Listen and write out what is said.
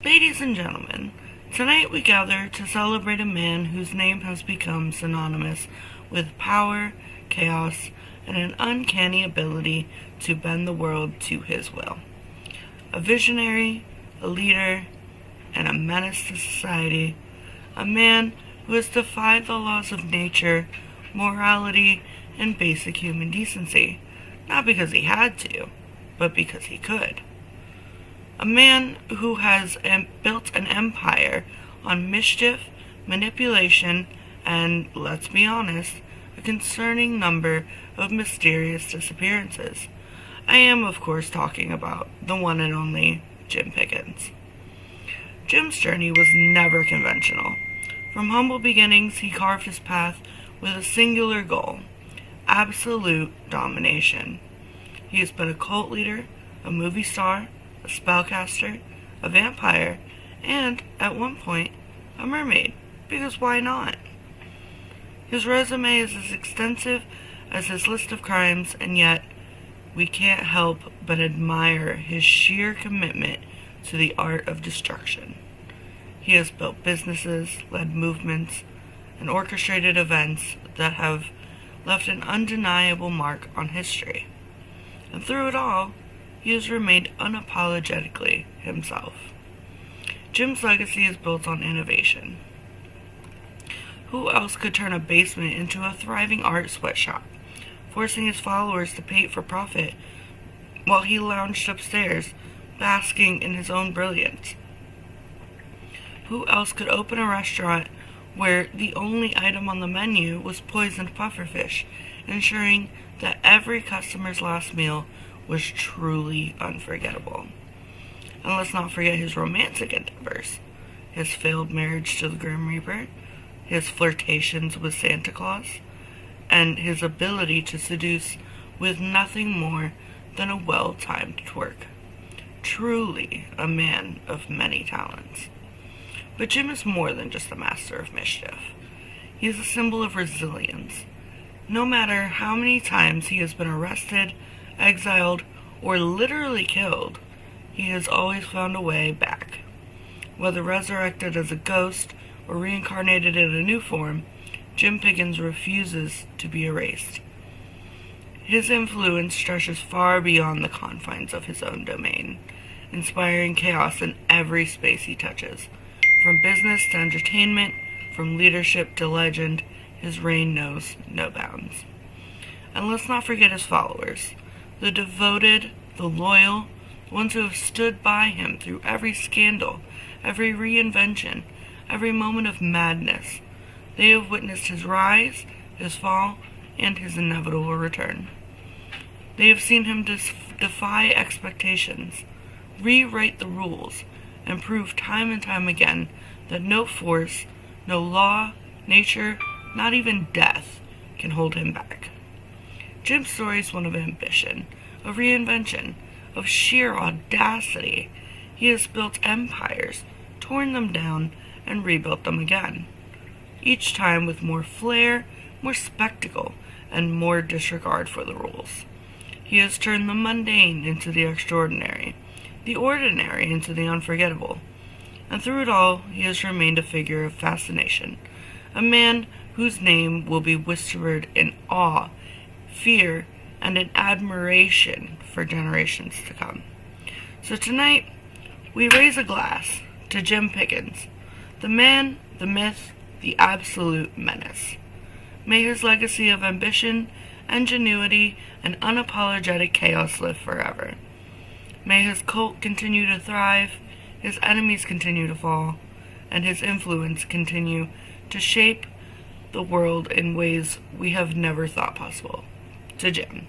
Ladies and gentlemen, tonight we gather to celebrate a man whose name has become synonymous with power, chaos, and an uncanny ability to bend the world to his will. A visionary, a leader, and a menace to society. A man who has defied the laws of nature, morality, and basic human decency, not because he had to, but because he could. A man who has built an empire on mischief, manipulation, and, let's be honest, a concerning number of mysterious disappearances. I am, of course, talking about the one and only Jim Pickens. Jim's journey was never conventional. From humble beginnings, he carved his path with a singular goal: absolute domination. He has been a cult leader, a movie star, a spellcaster, a vampire, and, at one point, a mermaid, because why not? His resume is as extensive as his list of crimes, and yet we can't help but admire his sheer commitment to the art of destruction. He has built businesses, led movements, and orchestrated events that have left an undeniable mark on history. And through it all, he has remained unapologetically himself. Jim's legacy is built on innovation. Who else could turn a basement into a thriving art sweatshop, forcing his followers to paint for profit while he lounged upstairs, basking in his own brilliance? Who else could open a restaurant where the only item on the menu was poisoned pufferfish, ensuring that every customer's last meal was truly unforgettable? And let's not forget his romantic endeavors, his failed marriage to the Grim Reaper, his flirtations with Santa Claus, and his ability to seduce with nothing more than a well-timed twerk. Truly a man of many talents. But Jim is more than just a master of mischief. He is a symbol of resilience. No matter how many times he has been arrested, exiled, or literally killed, he has always found a way back. Whether resurrected as a ghost or reincarnated in a new form, Jim Pickens refuses to be erased. His influence stretches far beyond the confines of his own domain, inspiring chaos in every space he touches. From business to entertainment, from leadership to legend, his reign knows no bounds. And let's not forget his followers, the devoted, the loyal, ones who have stood by him through every scandal, every reinvention, every moment of madness. They have witnessed his rise, his fall, and his inevitable return. They have seen him defy expectations, rewrite the rules, and prove time and time again that no force, no law, nature, not even death, can hold him back. Jim's story is one of ambition, of reinvention, of sheer audacity. He has built empires, torn them down, and rebuilt them again, each time with more flair, more spectacle, and more disregard for the rules. He has turned the mundane into the extraordinary, the ordinary into the unforgettable, and through it all he has remained a figure of fascination, a man whose name will be whispered in awe, fear, and in admiration for generations to come. So tonight, we raise a glass to Jim Pickens, the man, the myth, the absolute menace. May his legacy of ambition, ingenuity, and unapologetic chaos live forever. May his cult continue to thrive, his enemies continue to fall, and his influence continue to shape the world in ways we have never thought possible. To Jim.